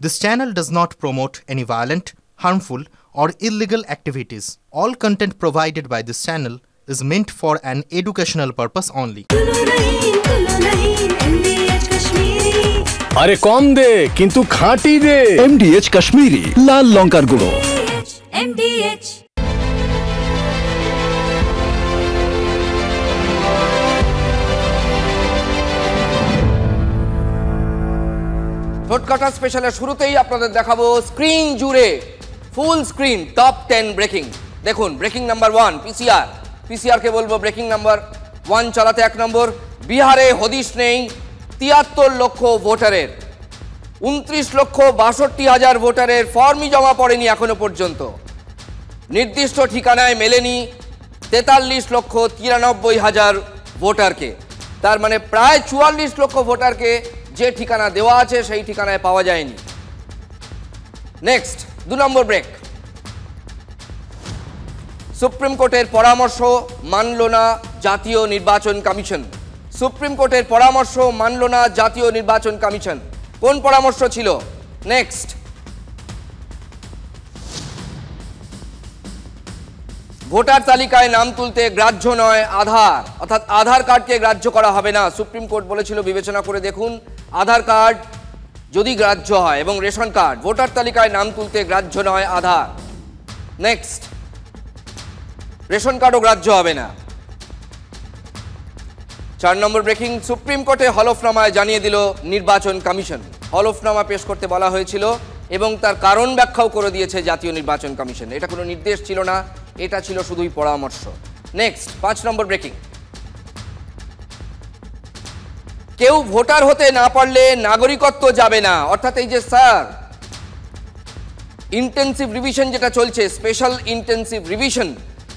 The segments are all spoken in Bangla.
This channel does not promote any violent, harmful, or illegal activities. All content provided by this channel is meant for an educational purpose only. আরে কম দে কিন্তু খাঁটি দে। MDH কাশ্মীরি লাল লঙ্কার গুঁড়ো। MDH ভোটকাটা স্পেশালের শুরুতেই আপনাদের দেখাবো স্ক্রিন জুড়ে ফুল স্ক্রিন টপ 10 ব্রেকিং। দেখুন ব্রেকিং নাম্বার 1 পিসিআর কে বলবো ব্রেকিং নাম্বার 1 চালাতে 1 নম্বর। বিহারে হদিশ নেই 73 লক্ষ ভোটারের, 29,62,000 ভোটারের ফর্মই জমা পড়েনি এখনো পর্যন্ত। নির্দিষ্ট ঠিকানায় মেলেনি 43,93,000 ভোটারকে, তার মানে প্রায় 44 লক্ষ ভোটারকে যে ঠিকানা দেওয়া আছে সেই ঠিকানায় পাওয়া যায়নি। নেক্সট 2 নম্বর ব্রেক। সুপ্রিম কোর্টের পরামর্শ মানল না জাতীয় নির্বাচন কমিশন। সুপ্রিম কোর্টের পরামর্শ মানল না জাতীয় নির্বাচন কমিশন। কোন পরামর্শ ছিল? নেক্সট, ভোটার তালিকায় নাম তুলতে গ্রাহ্য নয় আধার, অর্থাৎ আধার কার্ডকে গ্রাহ্য করা হবে না। সুপ্রিম কোর্ট বলেছিল বিবেচনা করে দেখুন, আধার কার্ড যদি গ্রাহ্য হয় এবং রেশন কার্ড, ভোটার তালিকায় নাম তুলতে গ্রাহ্য নয় আধার। নেক্সট, রেশন কার্ডও গ্রাহ্য হবে না। 4 নম্বর ব্রেকিং। সুপ্রিম কোর্টে হলফনামায় জানিয়ে দিল নির্বাচন কমিশন। হলফনামা পেশ করতে বলা হয়েছিল এবং তার কারণ ব্যাখ্যাও করে দিয়েছে জাতীয় নির্বাচন কমিশন। এটা কোনো নির্দেশ ছিল না, এটা ছিল শুধুই পরামর্শ। নেক্সট 5 নম্বর ব্রেকিং। কেউ ভোটার হতে না পারলে নাগরিকত্ব যাবে না, অর্থাৎ এই যে স্যার ইন্টেন্সিভ রিভিশন যেটা চলছে, স্পেশাল ইন্টেন্সিভ রিভিশন,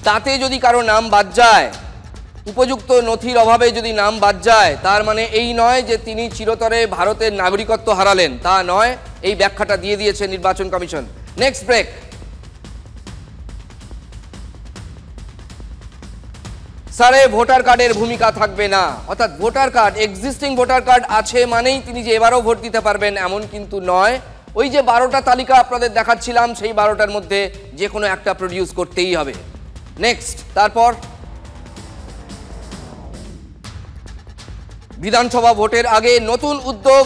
তাতে যদি কারো নাম বাদ যায়, উপযুক্ত নথির অভাবে যদি নাম বাদ যায়, তার মানে এই নয় যে তিনি চিরতরে ভারতের নাগরিকত্ব হারালেন, তা নয়। এই ব্যাখ্যাটা দিয়ে দিয়েছে নির্বাচন কমিশন। Next break. স্যারে ভোটার কার্ডের ভূমিকা থাকবে না, অর্থাৎ voter card, existing voter card আছে মানেই তিনি যে এবারও ভোট দিতে পারবেন এমন কিন্তু নয়। ওই যে 12টা তালিকা আপনাদের দেখাচ্ছিলাম, সেই 12টার মধ্যে যে কোনো একটা প্রডিউস করতেই হবে। নেক্সট, তারপর বিধানসভা ভোটের আগে নতুন উদ্যোগ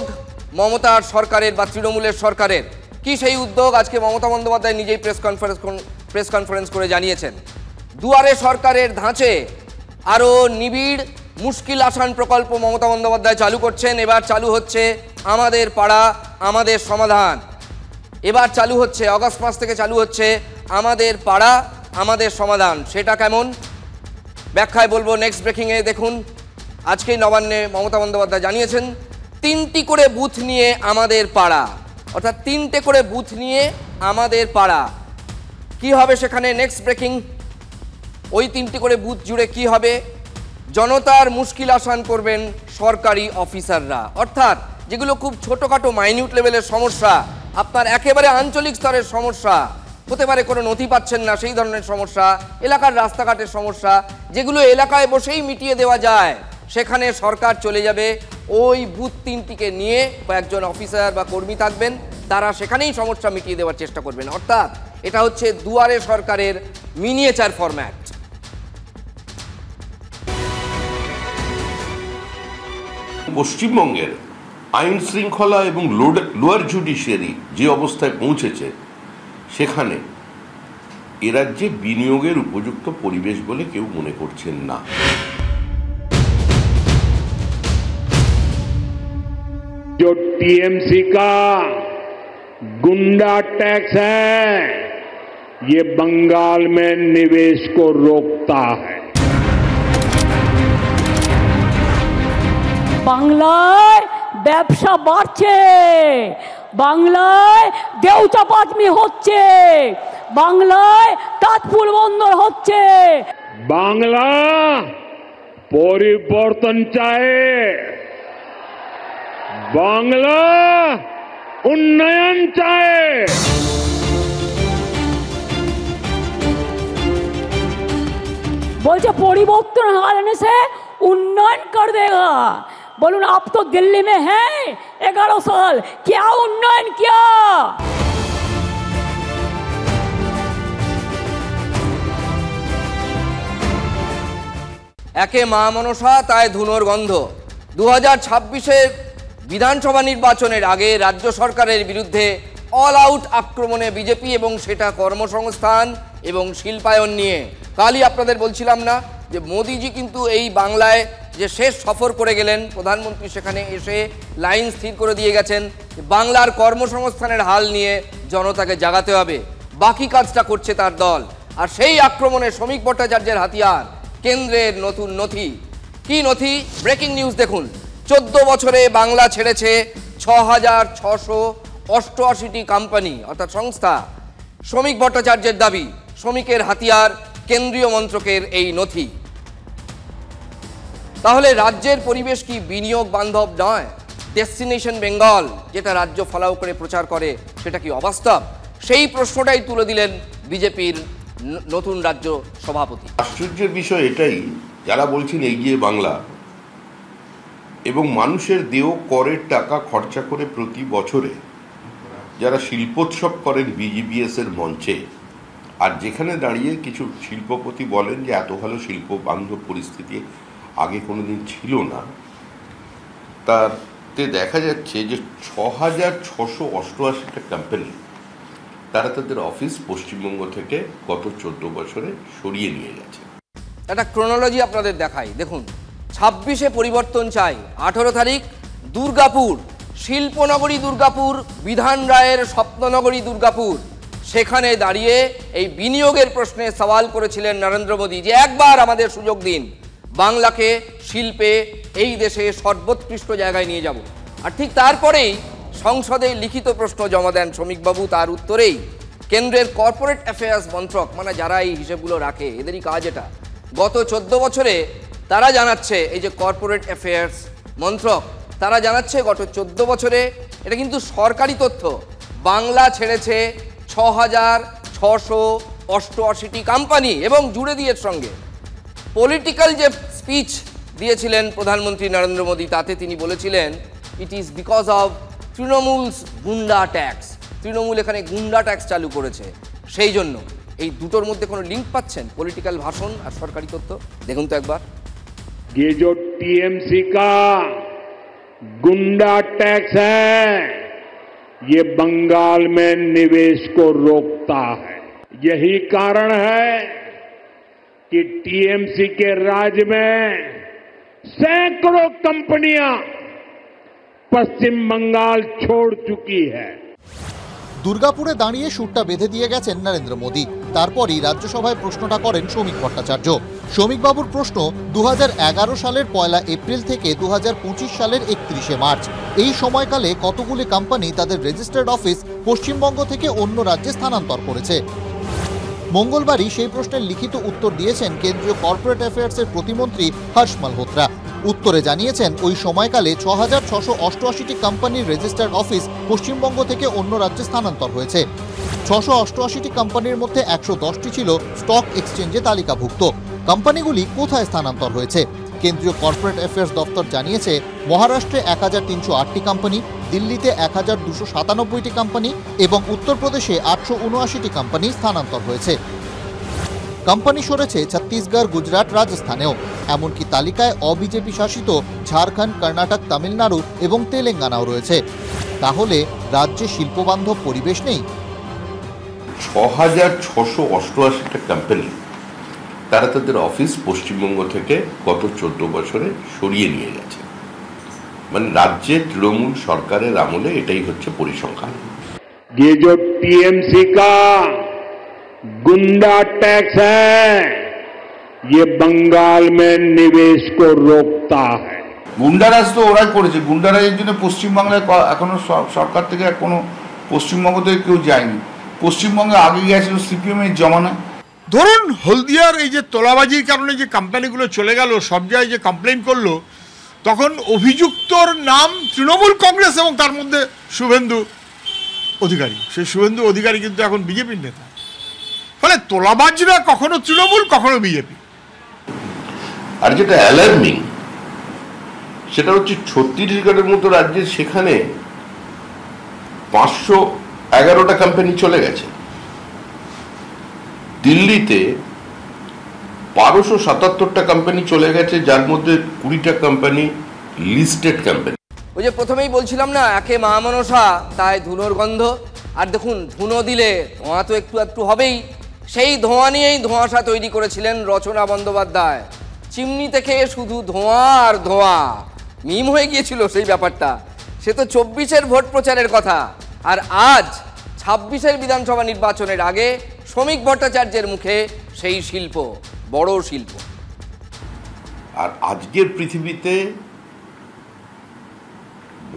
মমতার সরকারের বা তৃণমূলের সরকারের। কি সেই উদ্যোগ? আজকে মমতা বন্দ্যোপাধ্যায় নিজেই প্রেস কনফারেন্স করে জানিয়েছেন। দুয়ারে সরকারের ধাঁচে আরও নিবিড় মুশকিল আসান প্রকল্প মমতা বন্দ্যোপাধ্যায় চালু করছেন। এবার চালু হচ্ছে আমাদের পাড়া আমাদের সমাধান। এবার চালু হচ্ছে, অগস্ট মাস থেকে চালু হচ্ছে আমাদের পাড়া আমাদের সমাধান। সেটা কেমন ব্যাখ্যায় বলবো নেক্সট ব্রেকিংয়ে। দেখুন আজকেই নবান্নে মমতা বন্দ্যোপাধ্যায় জানিয়েছেন 3টি করে বুথ নিয়ে আমাদের পাড়া, অর্থাৎ 3টে করে বুথ নিয়ে আমাদের পাড়া। কি হবে সেখানে? Next breaking. ওই 3টি করে বুথ জুড়ে কি হবে? জনতার মুশকিল আসান করবেন সরকারি অফিসাররা, অর্থাৎ যেগুলো খুব ছোটোখাটো মাইনিউট লেভেলের সমস্যা, আপনার একেবারে আঞ্চলিক স্তরের সমস্যা হতে পারে, কোনো নথি পাচ্ছেন না সেই ধরনের সমস্যা, এলাকার রাস্তাঘাটের সমস্যা, যেগুলো এলাকায় বসেই মিটিয়ে দেওয়া যায়, সেখানে সরকার চলে যাবে। ওই বুথ 3টিকে নিয়ে কয়েকজন অফিসার বা কর্মী থাকবেন, তারা সেখানেই সমস্যা মিটিয়ে দেওয়ার চেষ্টা করবেন। অর্থাৎ এটা হচ্ছে দুয়ারে সরকারের মিনিয়েচার ফরম্যাট। পশ্চিমবঙ্গের আইন শৃঙ্খলা এবং লোয়ার জুডিশিয়ারি যে অবস্থায় পৌঁছেছে, সেখানে এ রাজ্যে বিনিয়োগের উপযুক্ত পরিবেশ বলে কেউ মনে করছেন না। जो टीएमसी का गुंडा टैक्स है, ये बंगाल में निवेश को रोकता है। বাংলায় ব্যবসা বাড়ছে, বাংলায় দেউচা পাটমি হচ্ছে, বাংলায় তাঁতপুর বন্দর হচ্ছে। बांग्ला परिवर्तन चाहे, बांग्ला उन्नयन चाहे। बोलছে পরিবর্তन आने से उन्नयन कर देगा। बोलून आप तो दिल्ली में हैं 11 साल, क्या उन्नयन किया? একে মা মনসা তাই ধুনোর গন্ধ। 2026-এর বিধানসভা নির্বাচনের আগে রাজ্য সরকারের বিরুদ্ধে অল আউট আক্রমণে বিজেপি, এবং সেটা কর্মসংস্থান এবং শিল্পায়ন নিয়ে। কালই আপনাদের বলছিলাম না যে মোদিজি কিন্তু এই বাংলায় যে শেষ সফর করে গেলেন, প্রধানমন্ত্রী সেখানে এসে লাইন স্থির করে দিয়ে গেছেন বাংলার কর্মসংস্থানের হাল নিয়ে জনতাকে জাগাতে হবে। বাকি কাজটা করছে তার দল। আর সেই আক্রমণে শ্রমিক ভট্টাচার্যের হাতিয়ার কেন্দ্রের নতুন নথি। কি নথি? ব্রেকিং নিউজ দেখুন। 14 বছরে বাংলা ছেড়েছে 6,688টি কোম্পানি অর্থাৎ সংস্থা। শ্রমিক ভট্টাচার্যের দাবি শ্রমিকের হাতিয়ার কেন্দ্রীয় মন্ত্রকের এই নথি। তাহলে রাজ্যের পরিবেশ কি বিনিয়োগ বান্ধব নয়? ডেস্টিনেশন বেঙ্গল যেটা রাজ্য ফলাও করে প্রচার করে সেটা কি অবাস্তব? সেই প্রশ্নটাই তুলে দিলেন বিজেপির নতুন রাজ্য সভাপতি। আশ্চর্যের বিষয় এটাই, যারা বলছেন এগিয়ে বাংলা এবং মানুষের দেয় করের টাকা খরচা করে প্রতি বছরে যারা শিল্পোৎসব করেন বিজিবিএস এর মঞ্চে, আর যেখানে দাঁড়িয়ে কিছু শিল্পপতি বলেন যে এত ভালো শিল্প বান্ধব পরিস্থিতি আগে কোনোদিন ছিল না, তাতে দেখা যাচ্ছে যে 6,688টা কোম্পানি তারা তাদের অফিস পশ্চিমবঙ্গ থেকে গত 14 বছরে সরিয়ে নিয়ে গেছে। একটা ক্রোনোলজি আপনাদের দেখাই, দেখুন। 26-এ পরিবর্তন চাই। 18 তারিখ দুর্গাপুর, শিল্পনগরী দুর্গাপুর, বিধান রায়ের স্বপ্ননগরী দুর্গাপুর, সেখানে দাঁড়িয়ে এই বিনিয়োগের প্রশ্নে সওয়াল করেছিলেন নরেন্দ্র মোদী যে একবার আমাদের সুযোগ দিন, বাংলাকে শিল্পে এই দেশে সর্বোৎকৃষ্ট জায়গায় নিয়ে যাব। আর ঠিক তারপরেই সংসদে লিখিত প্রশ্ন জমা দেন শ্রমিকবাবু। তার উত্তরেই কেন্দ্রের কর্পোরেট অ্যাফেয়ার্স মন্ত্রক, মানে যারা এই হিসেবগুলো রাখে এদেরই কাজ এটা, গত 14 বছরে তারা জানাচ্ছে, এই যে কর্পোরেট অ্যাফেয়ার্স মন্ত্রক, তারা জানাচ্ছে গত 14 বছরে, এটা কিন্তু সরকারি তথ্য, বাংলা ছেড়েছে 6,688টি কোম্পানি। এবং জুড়ে দিয়ে সঙ্গে পলিটিক্যাল যে স্পিচ দিয়েছিলেন প্রধানমন্ত্রী নরেন্দ্র মোদী, তাতে তিনি বলেছিলেন ইট ইজ বিকজ অফ তৃণমূলস গুন্ডা ট্যাক্স। তৃণমূল এখানে গুন্ডা ট্যাক্স চালু করেছে, সেই জন্য। এই দুটোর মধ্যে কোনো লিঙ্ক পাচ্ছেন, পলিটিক্যাল ভাষণ আর সরকারি তথ্য? দেখুন তো একবার। ये जो टीएमसी का गुंडा टैक्स है, ये बंगाल में निवेश को रोकता है। यही कारण है कि टीएमसी के राज में सैकड़ों कंपनियां पश्चिम बंगाल छोड़ चुकी है। দুর্গাপুরে দাঁড়িয়ে সুরটা বেঁধে দিয়ে গেছেন নরেন্দ্র মোদী। তারপরই রাজ্যসভায় প্রশ্নটা করেন শ্রমিক ভট্টাচার্য। শ্রমিকবাবুর প্রশ্ন, 2011 সালের 1 এপ্রিল থেকে 2025 সালের 31 মার্চ এই সময়কালে কতগুলি কোম্পানি তাদের রেজিস্টার্ড অফিস পশ্চিমবঙ্গ থেকে অন্য রাজ্যে স্থানান্তর করেছে। মঙ্গলবারই সেই প্রশ্নের লিখিত উত্তর দিয়েছেন কেন্দ্রীয় কর্পোরেট অ্যাফেয়ার্সের প্রতিমন্ত্রী হর্ষ মালহোত্রা। উত্তরে জানিয়েছেন ওই সময়কালে 6,688টি কোম্পানির রেজিস্টার্ড অফিস পশ্চিমবঙ্গ থেকে অন্য রাজ্যে স্থানান্তর হয়েছে। 688টি কোম্পানির মধ্যে 110টি ছিল স্টক এক্সচেঞ্জে তালিকাভুক্ত। কোম্পানিগুলি কোথায় স্থানান্তর হয়েছে? কেন্দ্রীয় কর্পোরেট অ্যাফেয়ার্স দপ্তর জানিয়েছে মহারাষ্ট্রে 1,308টি কোম্পানি, দিল্লিতে 1,297টি কোম্পানি এবং উত্তরপ্রদেশে 879টি কোম্পানি স্থানান্তর হয়েছে। কোম্পানি সরেছে ছত্তিশগড়, গুজরাট, রাজস্থানেও। এমনকি তালিকায় অবিজেপি শাসিত ঝাড়খণ্ড, কর্ণাটক, তামিলনাড়ু এবং তেলেঙ্গানাও রয়েছে। তাহলে রাজ্যে শিল্পবান্ধব পরিবেশ নেই? 6,688টা কোম্পানি তারা তাদের অফিস পশ্চিমবঙ্গ থেকে গত 14 বছরে সরিয়ে নিয়ে গেছে। মানে রাজ্যের তৃণমূল সরকারের আমলে এটাই হচ্ছে পরিসংখ্যান। ये जो टीएमसी का गुंडा टैक्स है, ये बंगाल में निवेश को रोकता है। গুন্ডারাজ তো ওরাই করেছে। গুন্ডারাজের জন্য পশ্চিমবাংলায় এখনো সরকার থেকে কোনো পশ্চিমবঙ্গ থেকে কেউ যায়নি। পশ্চিমবঙ্গে আগে গিয়েছিল সিপিএম এর জমানায়। ধরুন হলদিয়ার এই যে তোলাবাজির কারণে যে কোম্পানিগুলো চলে গেল, সব জায়গায় যে কমপ্লেন করলো, তখন অভিযুক্তর নাম তৃণমূল কংগ্রেস এবং তার মধ্যে শুভেন্দু অধিকারী। সেই শুভেন্দু অধিকারী কিন্তু এখন বিজেপির নেতা। ফলে তোলাবাজরা কখনো তৃণমূল, কখনো বিজেপি। আর যেটা অ্যালার্মিং সেটা হচ্ছে ছত্তিশগড়ের মতো রাজ্যে সেখানে 511টা কোম্পানি চলে গেছে। দিল্লিতে 1277টা কোম্পানি চলে গেছে, যার মধ্যে 20টা কোম্পানি লিস্টেড কোম্পানি। ওই যে প্রথমেই বলছিলাম না, একে মহামনসা তাই ধুনোর গন্ধ। আর দেখুন, ধুনো দিলে ধোঁয়া তো একটু একটু হবেই। সেই ধোঁয়া নিয়েই ধোঁয়াশা তৈরি করেছিলেন রচনা বন্দ্যোপাধ্যায়। চিমনি থেকে শুধু ধোঁয়া আর ধোঁয়া, মিম হয়ে গিয়েছিল সেই ব্যাপারটা। সে তো 24-এর ভোট প্রচারের কথা, আর আজ 26-এর বিধানসভা নির্বাচনের আগে শ্রমিক ভট্টাচার্যের মুখে সেই শিল্প, বড় শিল্প। আর আজকের পৃথিবীতে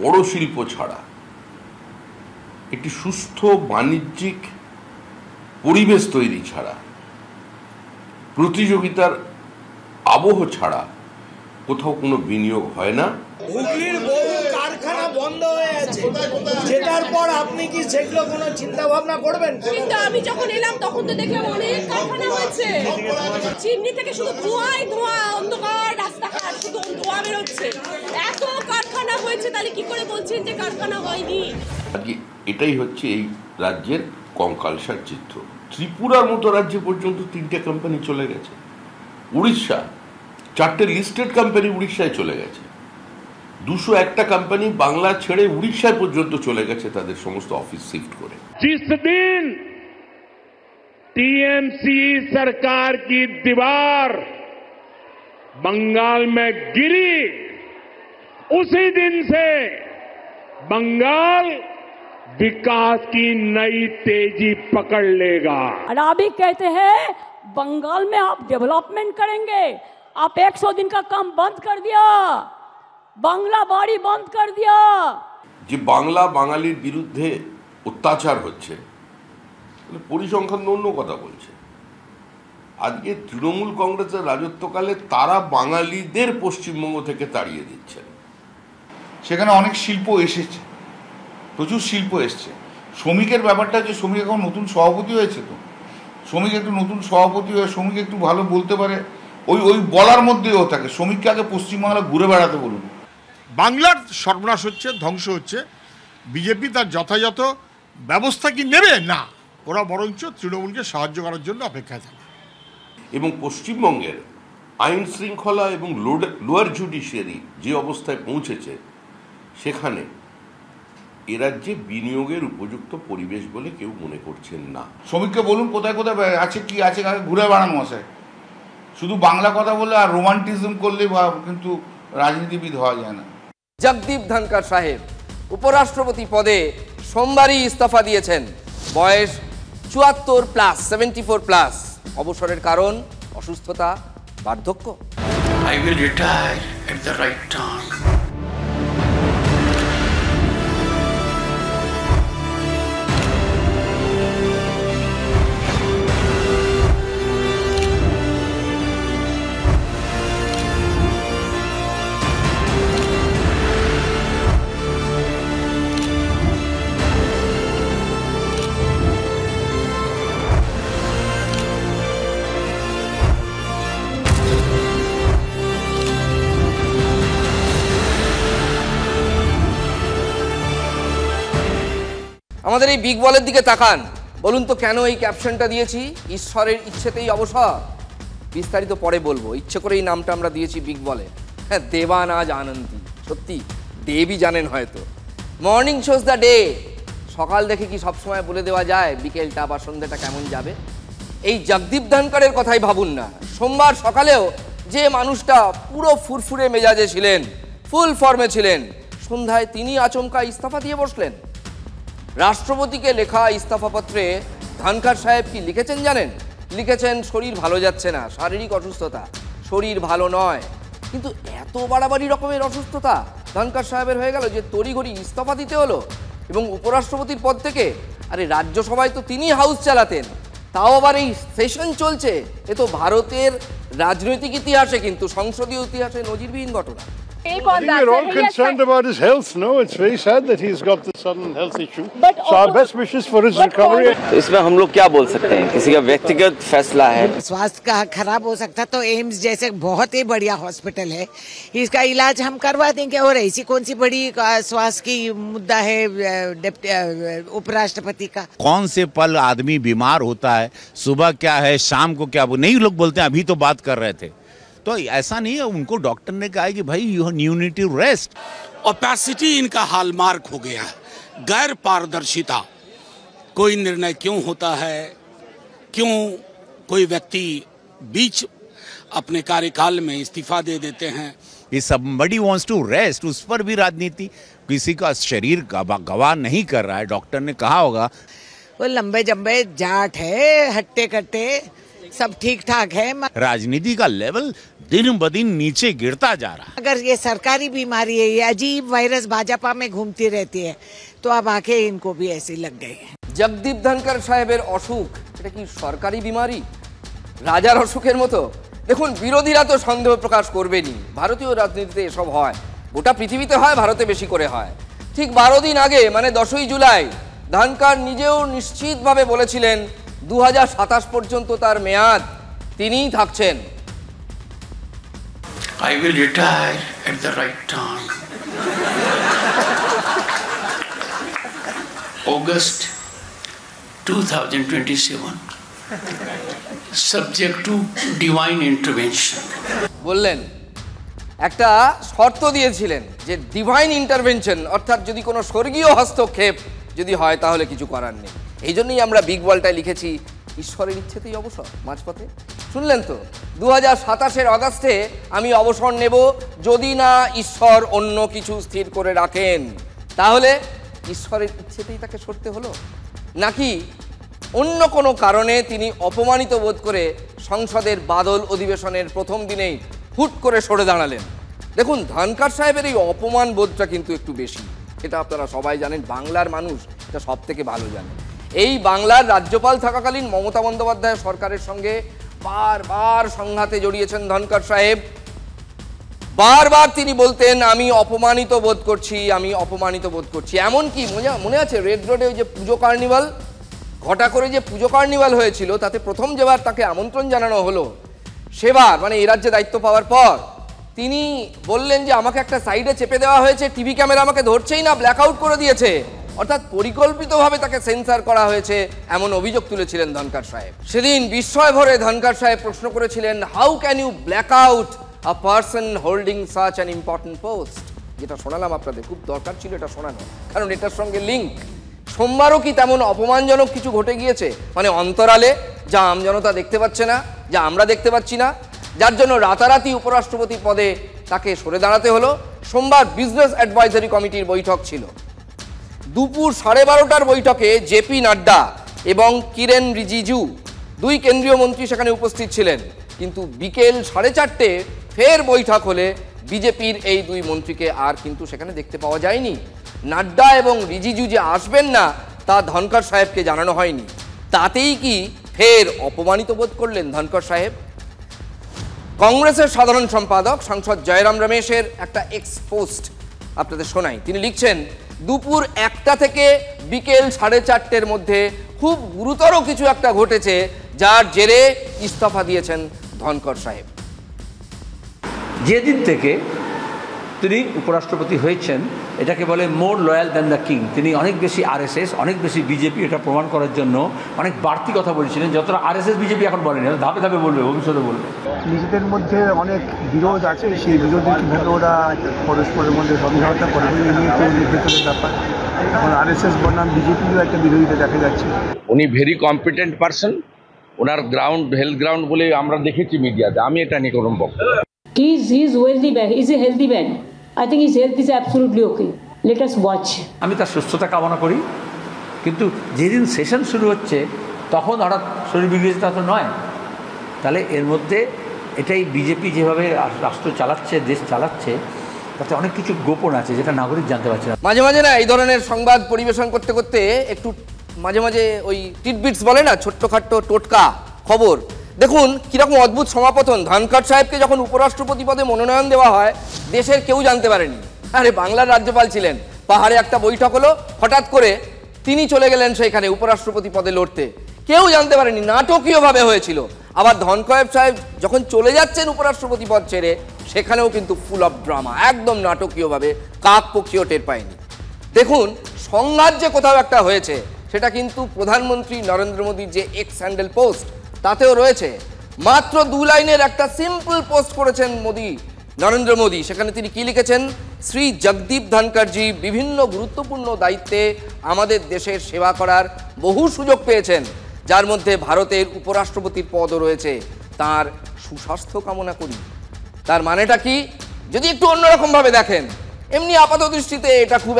বড় শিল্প ছাড়া, একটি সুস্থ বাণিজ্যিক পরিবেশ তৈরি ছাড়া, প্রতিযোগিতার আবহ ছাড়া কোথাও কোনো বিনিয়োগ হয় না। হুগলির বহু কারখানা বন্ধ হয়ে আছে, যেটার পর আপনি কি সেগুলো কোনো চিন্তা ভাবনা করবেন? কিন্তু আমি যখন এলাম তখন তো দেখলাম অনেক কারখানা হয়েছে। চিমনি থেকে শুধু ধোঁয়াই ধোঁয়া, অন্ধকার রাস্তাঘাট, শুধু ধোঁয়া বেরোচ্ছে। এত কারখানা হয়েছে, তাহলে কি করে বলছেন যে কারখানা হয়নি? আজকে এটাই হচ্ছে এই রাজ্যের কঙ্কালসার চিত্র। ত্রিপুরার মতো রাজ্যে পর্যন্ত 3টে কোম্পানি চলে গেছে। উড়িষ্যা 4টে লিস্টেড কোম্পানি উড়িষ্যায় চলে গেছে। 201টা কোম্পানি বাংলা ছেড়ে উড়িষ্যায় পর্যন্ত চলে গেছে তাদের সমস্ত অফিস শিফট করে। जिस दिन टीएमसी सरकार की दीवार बंगाल में गिरी, उसी दिन से बंगाल विकास की नई तेजी पकड़ लेगा। और अभी कहते हैं बंगाल में आप डेवलपमेंट करेंगे, आप 100 दिन का काम बंद कर दिया, बांग्ला बाड़ी बंद कर दिया। যে বাংলা বাঙালির বিরুদ্ধে অত্যাচার হচ্ছে, পরিসংখ্যান অন্য কথা বলছে। আজকে তৃণমূল কংগ্রেসের রাজত্বকালে তারা বাঙালিদের পশ্চিমবঙ্গ থেকে তাড়িয়ে দিচ্ছেন। সেখানে অনেক শিল্প এসেছে, প্রচুর শিল্প এসছে। শ্রমিকের ব্যাপারটা যে শ্রমিক এখন নতুন সভাপতি হয়েছে, তো শ্রমিক একটু নতুন সভাপতি হয়ে শ্রমিক একটু ভালো বলতে পারে, ওই বলার মধ্যেও থাকে। শ্রমিককে আগে পশ্চিমবাংলা ঘুরে বেড়াতে বলুন। বাংলার সর্বনাশ হচ্ছে, ধ্বংস হচ্ছে। বিজেপি তার যথাযথ ব্যবস্থা কি নেবে? না, ওরা বরঞ্চ তৃণমূলকে সাহায্য করার জন্য অপেক্ষায় থাকে। এবং পশ্চিমবঙ্গের আইন শৃঙ্খলা এবং লোয়ার জুডিশিয়ারি যে অবস্থায় পৌঁছেছে, সেখানে এ রাজ্যে বিনিয়োগের উপযুক্ত পরিবেশ বলে কেউ মনে করছেন না। শ্রমিককে বলুন কোথায় কোথায় আছে, কি আছে, ঘুরে বেড়ান মশাই। শুধু বাংলা কথা বলে আর রোমান্টিজম করলে কিন্তু রাজনীতিবিদ হওয়া যায় না। জগদীপ ধনকর সাহেব উপরাষ্ট্রপতি পদে সোমবারই ইস্তফা দিয়েছেন। বয়স 74+, অবসরের কারণ অসুস্থতা, বার্ধক্য। I will retire at the right time. আমাদের এই বিগ বলের দিকে তাকান, বলুন তো কেন এই ক্যাপশনটা দিয়েছি? ঈশ্বরের ইচ্ছেতেই অবসর। বিস্তারিত পরে বলবো। ইচ্ছে করে এই নামটা আমরা দিয়েছি বিগ বলে। হ্যাঁ, দেবানাজ আনন্দী, সত্যি দেবই জানেন হয়তো। Morning shows the day. সকাল দেখে কি সবসময় বলে দেওয়া যায় বিকেলটা বা সন্ধ্যাটা কেমন যাবে? এই জগদীপ ধনকরের কথাই ভাবুন না। সোমবার সকালেও যে মানুষটা পুরো ফুরফুরে মেজাজে ছিলেন, ফুল ফর্মে ছিলেন, সন্ধ্যায় তিনি আচমকা ইস্তফা দিয়ে বসলেন। রাষ্ট্রপতিকে লেখা ইস্তফাপত্রে ধনকর সাহেব কি লিখেছেন জানেন? লিখেছেন শরীর ভালো যাচ্ছে না, শারীরিক অসুস্থতা, শরীর ভালো নয়। কিন্তু এত বাড়াবাড়ি রকমের অসুস্থতা ধনকর সাহেবের হয়ে গেল যে তড়িঘড়ি ইস্তফা দিতে হলো, এবং উপরাষ্ট্রপতির পদ থেকে। আরে রাজ্যসভায় তো তিনি হাউস চালাতেন, তাও আবার এই সেশন চলছে। এ তো ভারতের রাজনৈতিক ইতিহাসে, কিন্তু সংসদীয় ইতিহাসে নজিরবিহীন ঘটনা। I think we're all concerned about his health. No, it's very sad that he's got this sudden health issue. So our best wishes for his recovery. इसमें हम लोग क्या बोल सकते हैं, किसी का व्यक्तिगत फैसला है। स्वास्थ्य का खराब हो सकता तो एम्स जैसे बहुत ही बढ़िया हॉस्पिटल है, इसका इलाज हम करवा देंगे। और ऐसी कौन सी बड़ी स्वास्थ्य की मुद्दा है उपराष्ट्रपति का? कौन से पल आदमी बीमार होता है, सुबह क्या है, शाम को क्या, नहीं लोग बोलते हैं, अभी तो बात कर रहे थे। तो ऐसा नहीं है, उनको डॉक्टर ने कहा कि भाई you need to rest. Opacity इनका हॉलमार्क हो गया है, गैर पारदर्शिता। कोई निर्णय क्यों होता है, क्यों कोई व्यक्ति बीच अपने कार्यकाल में इस्तीफा दे देते हैं। If somebody wants to rest, उस पर भी राजनीति, किसी का शरीर गवाह नहीं कर रहा है, डॉक्टर ने कहा होगा। वो लंबे जंबे जाट है, हट्टे कट्टे सब ठीक ठाक है। राजनीति का लेवल दिन ब दिन नीचे गिरता जा रहा है। अगर ये सरकारी बीमारी है, ये अजीब वायरस भाजपा में घूमती रहती है, तो अब आके इनको भी ऐसे लग गए हैं। जगदीप धनकर साहेবের অসুখ এটা কি সরকারি বিমারি, রাজার অসুখের মতো? দেখুন, বিরোধীরা তো সন্দেহ প্রকাশ করবেনই, ভারতীয় রাজনীতিতে এসব হয়, গোটা পৃথিবীতে হয়, ভারতে বেশি করে হয়। ঠিক 12 দিন আগে মানে 10ই জুলাই ধনকর নিজেও নিশ্চিতভাবে বলেছিলেন 2027 পর্যন্ত তার মেয়াদ, তিনিই থাকছেন। I will retire at the right time. August 2027. Subject to divine intervention. বললেন, একটা শর্ত দিয়েছিলেন যে ডিভাইন ইন্টারভেনশন, অর্থাৎ যদি কোনো স্বর্গীয় হস্তক্ষেপ যদি হয় তাহলে কিছু করার নেই। এই জন্যই আমরা বিগ ওয়ালটায় লিখেছি ঈশ্বরের ইচ্ছেতেই অবসর মাঝপথে। শুনলেন তো, 2027 অগাস্টে আমি অবসর নেব যদি না ঈশ্বর অন্য কিছু স্থির করে রাখেন। তাহলে ঈশ্বরের ইচ্ছেতেই তাকে সরতে হলো, নাকি অন্য কোনো কারণে তিনি অপমানিত বোধ করে সংসদের বাদল অধিবেশনের প্রথম দিনেই হুট করে সরে দাঁড়ালেন? দেখুন, ধনকর সাহেবের এই অপমান বোধটা কিন্তু একটু বেশি, এটা আপনারা সবাই জানেন, বাংলার মানুষ এটা সব থেকে ভালো জানে। এই বাংলার রাজ্যপাল থাকাকালীন মমতা বন্দ্যোপাধ্যায় সরকারের সঙ্গে বারবার সংঘাতে জড়িয়েছেন ধনকর সাহেব। বারবার তিনি বলতেন আমি অপমানিত বোধ করছি, আমি অপমানিত বোধ করছি। এমনকি মনে আছে রেড রোডে ওই যে পুজো কার্নিভাল, ঘটা করে যে পুজো কার্নিভাল হয়েছিল, তাতে প্রথম যেবার তাকে আমন্ত্রণ জানানো হলো, সেবার মানে এই রাজ্যে দায়িত্ব পাওয়ার পর তিনি বললেন যে আমাকে একটা সাইডে চেপে দেওয়া হয়েছে, টিভি ক্যামেরা আমাকে ধরছেই না, ব্ল্যাক আউট করে দিয়েছে, অর্থাৎ পরিকল্পিতভাবে তাকে সেন্সার করা হয়েছে, এমন অভিযোগ তুলেছিলেন ধনকর সাহেব। সেদিন বিস্ময় ভরে ধনকর সাহেব প্রশ্ন করেছিলেন, how can you black out a person holding such an important post? যেটা শোনালাম আপনাদের, খুব দরকার ছিল এটা শোনানো, কারণ এটার সঙ্গে লিঙ্ক। সোমবারও কি তেমন অপমানজনক কিছু ঘটে গিয়েছে, মানে অন্তরালে, যা আমজনতা দেখতে পাচ্ছে না, যা আমরা দেখতে পাচ্ছি না, যার জন্য রাতারাতি উপরাষ্ট্রপতি পদে তাকে সরে দাঁড়াতে হলো? সোমবার বিজনেস অ্যাডভাইজারি কমিটির বৈঠক ছিল। দুপুর 12:30টার বৈঠকে জেপি নাড্ডা এবং কিরেন রিজিজু, দুই কেন্দ্রীয় মন্ত্রী সেখানে উপস্থিত ছিলেন, কিন্তু বিকেল 4:30 ফের বৈঠক হলে বিজেপির এই দুই মন্ত্রীকে আর কিন্তু সেখানে দেখতে পাওয়া যায়নি। নাড্ডা এবং রিজিজু যে আসবেন না তা ধনকর সাহেবকে জানানো হয়নি। তাতেই কি ফের অপমানিত বোধ করলেন ধনকর সাহেব? কংগ্রেসের সাধারণ সম্পাদক সাংসদ জয়রাম রমেশের একটা এক্স পোস্ট আপনাদের শোনাই। তিনি লিখছেন, দুপুর 1টা থেকে বিকেল 4:30 মধ্যে খুব গুরুতর কিছু একটা ঘটেছে, যার জেরে ইস্তফা দিয়েছেন ধনকর সাহেব। যেদিন থেকে তিনি উপরাষ্ট্রপতি হয়েছেন, এটাকে বলে মোর লয়াল দ্যান দ্য কিং। তিনি অনেক বেশি আরএসএস, অনেক বেশি বিজেপি, এটা প্রমাণ করার জন্য অনেক বাড়তি কথা বলেছিলেন, যতটা আরএসএস বিজেপি এখন বলেনি, ধাপে ধাপে বলবে, ভবিষ্যতে বলবে। নিজেদের মধ্যে অনেক বিরোধ আছে, সেই বিরোধের কীভাবে ওরা পরস্পরের মধ্যে সমঝোতা করে নিয়ে তৈরি ভেতরের ব্যাপার। এখন আরএসএস বনাম বিজেপিরও একটা বিরোধিতা দেখা যাচ্ছে। উনি ভেরি কম্পিটেন্ট পারসন, ওনার গ্রাউন্ড হেলথ গ্রাউন্ড বলে আমরা দেখেছি মিডিয়াতে, আমি এটা নিয়ে কোনো বক্তব্য। He is wealthy man. He is a healthy man. I think his health is absolutely okay. Let us watch. আমি তার সুস্থতা কামনা করি, কিন্তু যেদিন সেশন শুরু হচ্ছে তখন হঠাৎ শরীর বিগড়েছে তা তো নয়। তাহলে এর মধ্যে এটাই বিজেপি যেভাবে রাষ্ট্র চালাচ্ছে, দেশ চালাচ্ছে, তাতে অনেক কিছু গোপন আছে যেটা নাগরিক জানতে পারছে না। মাঝে মাঝে না এই ধরনের সংবাদ পরিবেশন করতে করতে একটু মাঝে মাঝে ওই টিটবিটস বলে না, ছোট্টখাট্ট টোটকা খবর, দেখুন কিরকম অদ্ভুত সমাপতন। ধনখড় সাহেবকে যখন উপরাষ্ট্রপতি পদে মনোনয়ন দেওয়া হয় দেশের কেউ জানতে পারেনি। আরে বাংলার রাজ্যপাল ছিলেন, পাহাড়ে একটা বৈঠক হলো, হঠাৎ করে তিনি চলে গেলেন সেখানে উপরাষ্ট্রপতি পদে লড়তে, কেউ জানতে পারেনি, নাটকীয়ভাবে হয়েছিল। আবার ধনখড় সাহেব যখন চলে যাচ্ছেন উপরাষ্ট্রপতি পদ ছেড়ে, সেখানেও কিন্তু ফুল অফ ড্রামা, একদম নাটকীয়ভাবে, কাক পক্ষীও টের পায়নি। দেখুন সংঘাত যে কোথাও একটা হয়েছে সেটা কিন্তু প্রধানমন্ত্রী নরেন্দ্র মোদীর যে এক্স হ্যান্ডেল পোস্ট তাতেও রয়েছে। মাত্র 2 লাইনের একটা সিম্পল পোস্ট করেছেন নরেন্দ্র মোদী। সেখানে তিনি কি লিখেছেন? শ্রী জগদীপ ধনখড়জি বিভিন্ন গুরুত্বপূর্ণ দায়িত্বে আমাদের দেশের সেবা করার বহু সুযোগ পেয়েছেন, যার মধ্যে ভারতের উপরাষ্ট্রপতির পদও রয়েছে। তার সুস্বাস্থ্য কামনা করি। তার মানেটা কি যদি একটু অন্যরকমভাবে দেখেন, এমনি আপাত দৃষ্টিতে এটা খুব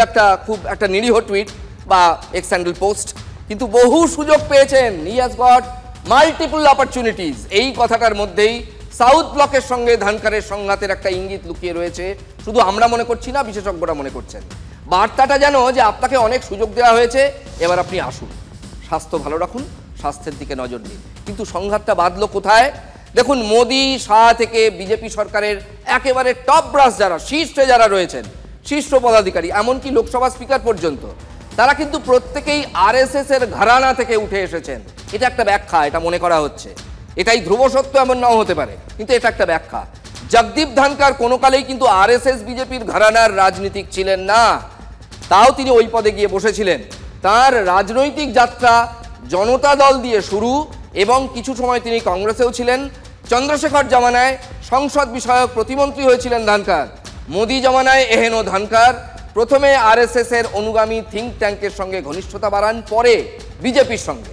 একটা নিরীহ টুইট বা এক্স হ্যান্ডেল পোস্ট, কিন্তু বহু সুযোগ পেয়েছেন। He has got multiple opportunities. এই কথাটার মধ্যেই সাউথ ব্লকের সঙ্গে ধনখড়ের সংঘাতের একটা ইঙ্গিত লুকিয়ে রয়েছে। শুধু আমরা মনে করছি না, বিশেষজ্ঞরা মনে করছেন। বার্তাটা যেন যে আপনাকে অনেক সুযোগ দেওয়া হয়েছে, এবার আপনি আসুন, স্বাস্থ্য ভালো রাখুন, স্বাস্থ্যের দিকে নজর দিন। কিন্তু সংঘাতটা বাঁধলো কোথায়? দেখুন মোদী, শাহ থেকে বিজেপি সরকারের একেবারে টপ ব্রাস যারা, শীর্ষে যারা রয়েছেন, শীর্ষ পদাধিকারী, এমনকি লোকসভা স্পিকার পর্যন্ত, তারা কিন্তু প্রত্যেকেই আরএসএস এর ঘরানা থেকে উঠে এসেছেন। এটা একটা ব্যাখ্যা, এটা মনে করা হচ্ছে। এটাই ধ্রুব সত্য এমন নাও হতে পারে, কিন্তু এটা একটা ব্যাখ্যা। জগদীপ ধনখড় কোনো কালেই কিন্তু আরএসএস বিজেপির ঘরানার রাজনীতিক ছিলেন না, তাও তিনি ওই পদে গিয়ে বসেছিলেন। তার রাজনৈতিক যাত্রা জনতা দল দিয়ে শুরু, এবং কিছু সময় তিনি কংগ্রেসেও ছিলেন। চন্দ্রশেখর জামানায় সংসদ বিষয়ক প্রতিমন্ত্রী হয়েছিলেন ধনখড়। মোদী জামানায় এহেন ধনখড় প্রথমে আরএসএস এর অনুগামী থিঙ্ক ট্যাঙ্কের সঙ্গে ঘনিষ্ঠতা বাড়ান, পরে বিজেপির সঙ্গে।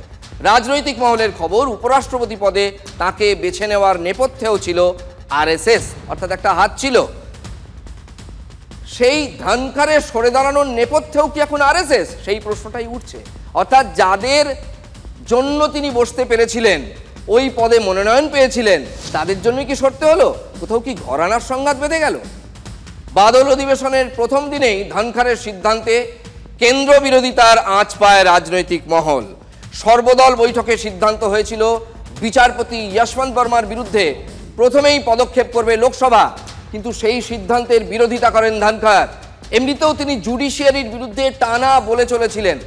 রাজনৈতিক মহলের খবর, উপরাষ্ট্রপতি পদে তাকে বেছে নেওয়ার নেপথ্যেও ছিল আরএসএস, অর্থাৎ একটা হাত ছিল। সেই ধনখড়ের সরে দাঁড়ানোর নেপথ্যেও কি এখন আরএসএস? সেই প্রশ্নটাই উঠছে। অর্থাৎ যাদের জন্য তিনি বসতে পেরেছিলেন, ওই পদে মনোনয়ন পেয়েছিলেন, তাদের জন্যই কি সরতে হলো? কোথাও কি ঘরানার সংঘাত বেঁধে গেল? বাদল অধিবেশনের প্রথম দিনেই ধনখড়ের সিদ্ধান্তে কেন্দ্র বিরোধিতার আঁচ পায় রাজনৈতিক মহল। সর্বদল বৈঠকে সিদ্ধান্ত হয়েছিল বিচারপতি যশবন্ত বর্মার বিরুদ্ধে প্রথমেই পদক্ষেপ করবে লোকসভা, কিন্তু সেই সিদ্ধান্তের বিরোধিতা করেন ধনখড়। এমনিতেও তিনি জুডিশিয়ারির বিরুদ্ধে টানা বলে চলেছিলেন।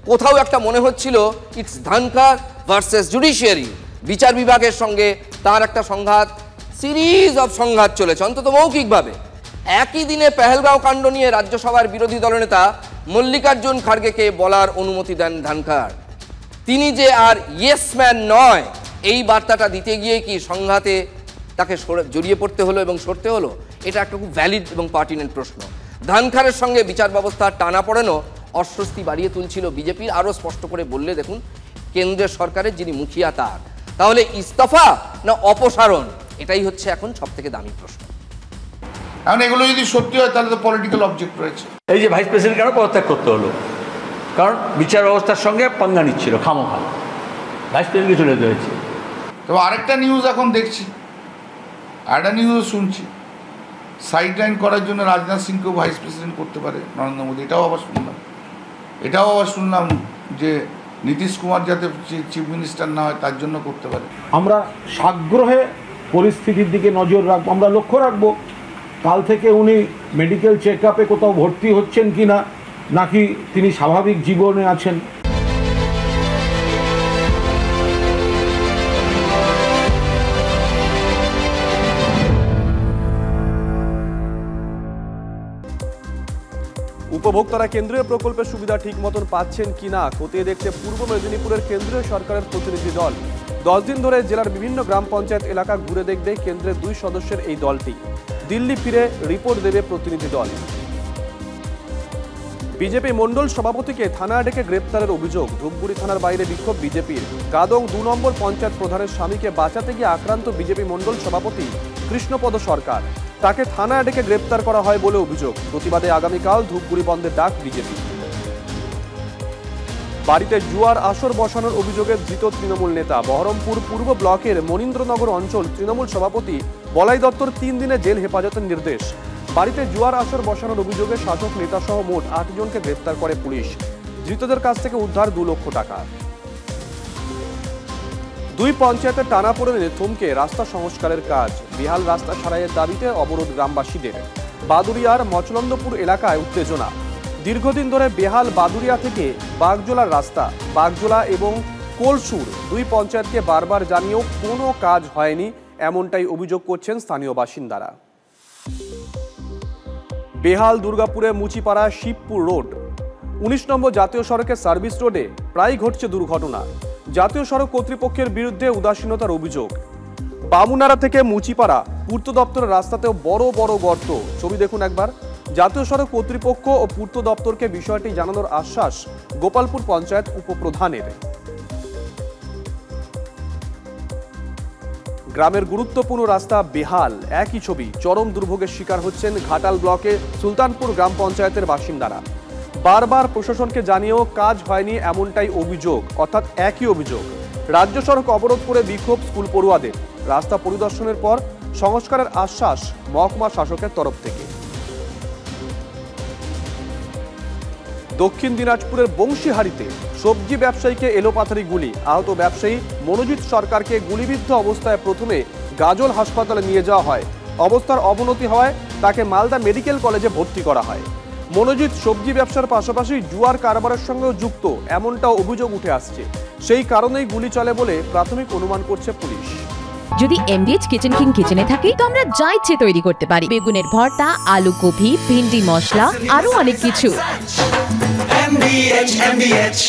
কোথাও একটা মনে হচ্ছিল ইটস ধনখড় ভার্সেস জুডিশিয়ারি, বিচার বিভাগের সঙ্গে তার একটা সংঘাত, সিরিজ অফ সংঘাত চলেছে, অন্তত মৌখিকভাবে। একই দিনে পেহেলগাঁও কাণ্ড নিয়ে রাজ্যসভার বিরোধী দলনেতা মল্লিকার্জুন খাড়গেকে বলার অনুমতি দেন ধনখড়। তিনি যে আর ইয়েস ম্যান নয়, এই বার্তাটা দিতে গিয়ে কি সংঘাতে তাকে জড়িয়ে পড়তে হলো এবং সরতে হলো? এটা একটা খুব ভ্যালিড এবং পার্টিনেন্ট প্রশ্ন। ধনখড়ের সঙ্গে বিচার ব্যবস্থার টানাপোড়েনও অস্বস্তি বাড়িয়ে তুলছিল বিজেপির। আরও স্পষ্ট করে বললে দেখুন, কেন্দ্রের সরকারের যিনি মুখিয়া তার, তাহলে ইস্তফা না অপসারণ, এটাই হচ্ছে এখন সব থেকে দামি প্রশ্ন। এখন এগুলো যদি সত্যি হয় তাহলে তো পলিটিক্যাল অবজেক্ট রয়েছে। এই যে ভাইস প্রেসিডেন্ট কেন পদত্যাগ করতে হলো? কারণ বিচার ব্যবস্থার সঙ্গে পাঙ্গা নিচ্ছিল খামোখা, ভাইস প্রেসিডেন্টকে চলে যেতে হয়েছে। তবে আরেকটা নিউজ এখন দেখছি, আরেকটা নিউজও শুনছি, সাইড লাইন করার জন্য রাজনাথ সিংকেও ভাইস প্রেসিডেন্ট করতে পারে নরেন্দ্র মোদী। এটাও আবার শুনলাম যে নীতিশ কুমার যাতে চিফ মিনিস্টার না হয় তার জন্য করতে পারে। আমরা সাগ্রহে পরিস্থিতির দিকে নজর রাখবো, আমরা লক্ষ্য রাখবো কাল থেকে উনি মেডিকেল চেক আপে কোথাও ভর্তি হচ্ছেন কিনা, নাকি তিনি স্বাভাবিক জীবনে আছেন। উপভোক্তারা কেন্দ্রীয় প্রকল্পের সুবিধা ঠিক মতন পাচ্ছেন কিনা খতিয়ে দেখছে পূর্ব মেদিনীপুরের কেন্দ্রীয় সরকারের প্রতিনিধি দল। 10 দিন ধরে জেলার বিভিন্ন গ্রাম পঞ্চায়েত এলাকা ঘুরে দেখবে কেন্দ্রের 2 সদস্যের এই দলটি। দিল্লি ফিরে রিপোর্ট দেবে প্রতিনিধি দল। বিজেপি মণ্ডল সভাপতিকে থানায় ডেকে গ্রেপ্তারের অভিযোগ। ধূপগুড়ি থানার বাইরে বিক্ষোভ বিজেপির। গাদং 2 নম্বর পঞ্চায়েত প্রধানের স্বামীকে বাঁচাতে গিয়ে আক্রান্ত বিজেপি মণ্ডল সভাপতি কৃষ্ণপদ সরকার। তাকে থানায় ডেকে গ্রেপ্তার করা হয় বলে অভিযোগ। প্রতিবাদে আগামীকাল ধূপগুড়ি বন্ধের ডাক বিজেপি। বাড়িতে জুয়ার আসর বসানোর অভিযোগে ধৃত তৃণমূল নেতা। বহরমপুর পূর্ব ব্লকের মনীন্দ্রনগর অঞ্চল তৃণমূল সভাপতি বলাই দত্তর 3 দিনে জেল হেফাজতের নির্দেশ। বাড়িতে জুয়ার আসর বসানোর অভিযোগে শাসক নেতা সহ মোট 8 জনকে গ্রেপ্তার করে পুলিশ। ধৃতদের কাছ থেকে উদ্ধার 2 লক্ষ টাকা। দুই পঞ্চায়েতের টানাপোড়েনে থমকে রাস্তা সংস্কারের কাজ। বেহাল রাস্তা সারাইয়ের দাবিতে অবরোধ গ্রামবাসীদের। বাদুরিয়ার মচলন্দপুর এলাকায় উত্তেজনা। দীর্ঘদিন ধরে বেহাল বাদুরিয়া থেকে বাগজোলার রাস্তা, বাগজোলা এবং কোলসুর দুই পঞ্চায়েতকে বারবার জানিয়েও কোনো কাজ হয়নি, এমনটাই অভিযোগ করছেন স্থানীয় বাসিন্দারা। বেহাল দুর্গাপুরে মুচিপাড়া শিবপুর রোড 19 নম্বর জাতীয় সড়কের সার্ভিস রোডে প্রায় ঘটছে দুর্ঘটনা। জাতীয় সড়ক কর্তৃপক্ষের বিরুদ্ধে উদাসীনতার অভিযোগ। বামুনারা থেকে মুচিপাড়া পূর্ত দপ্তরের রাস্তাতেও বড় বড় গর্ত। ছবি দেখুন একবার। জাতীয় সড়ক কর্তৃপক্ষ ও পূর্ত দপ্তরকে বিষয়টি জানানোর আশ্বাস গোপালপুর পঞ্চায়েত উপপ্রধানের। গ্রামের গুরুত্বপূর্ণ রাস্তা বেহাল, একই ছবি। চরম দুর্ভোগের শিকার হচ্ছেন ঘাটাল ব্লকে সুলতানপুর গ্রাম পঞ্চায়েতের বাসিন্দারা। বারবার প্রশাসনকে জানিয়েও কাজ হয়নি, এমনটাই অভিযোগ, অর্থাৎ একই অভিযোগ। রাজ্য সড়ক অবরোধ করে বিক্ষোভ স্কুল পড়ুয়াদের। রাস্তা পরিদর্শনের পর সংস্কারের আশ্বাস মহকুমা শাসকের তরফ থেকে। দক্ষিণ দিনাজপুরের বংশীহারিতে সবজি ব্যবসায়ীকে এলোপাথারি গুলি। আহত ব্যবসায়ী মনোজিৎ সরকারকে গুলিবিদ্ধ অবস্থায় প্রথমে গাজল হাসপাতালে নিয়ে যাওয়া হয়। অবস্থার অবনতি হওয়ায় তাকে মালদা মেডিকেল কলেজে ভর্তি করা হয়। মনোজিৎ সবজি ব্যবসার পাশাপাশি জুয়ার কারবারের সঙ্গেও যুক্ত, এমনটাও অভিযোগ উঠে আসছে। সেই কারণেই গুলি চলে বলে প্রাথমিক অনুমান করছে পুলিশ। যদি MDH কিচেন কিং কিচেনে থাকি তো আমরা যা ইচ্ছে তৈরি করতে পারি। বেগুনের ভর্তা, আলু কপি, ভিন্ডি মশলা, আরো অনেক কিছু। MDH